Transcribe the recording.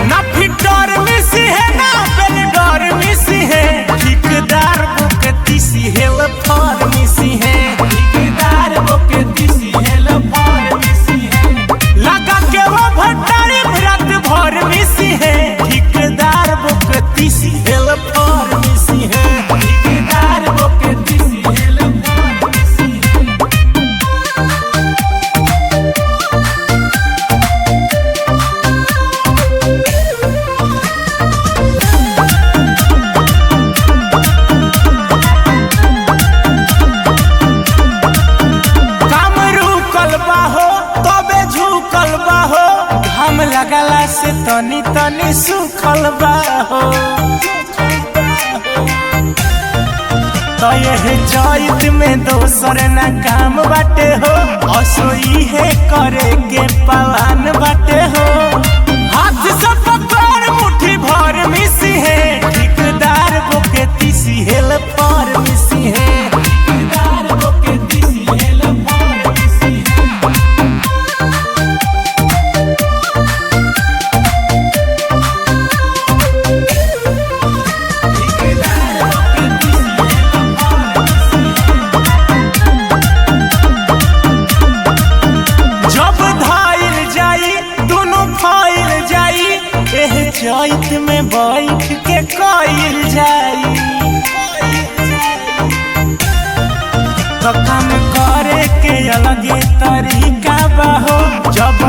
ना फिटर मिसी है ना बेलडर मिसी है, ठेकेदार बुके तीसी हेल फर मिसी है, ठेकेदार बुके तीसी हेल फर मिसी है, लगा के वो भट्टारी रात भर मिसी है, ठेकेदार बुके तीसी हेल फर मिसी है, ठेकेदार बुके तीसी हेल फर मिसी है। काम रुकल बाहो तबे झुकल बाहो, घाम लगला से तनी तनी सुखल बाहो, तो ये चैत में दोसर ना काम बाटे हो, असोई है करे के पलान बाटे हो, हाथ से पकड़ मुट्ठी भर मिसी है, ठेकेदार बुके तीसी हेल फर मिसी है, ठेकेदार बुके तीसी हेल फर मिसी है। जब धाइल जाई दोनों फाइल जाई, एह चैत में बैठ के कइल जाई, तो काम करे के अलगे तरीका बाहो, जब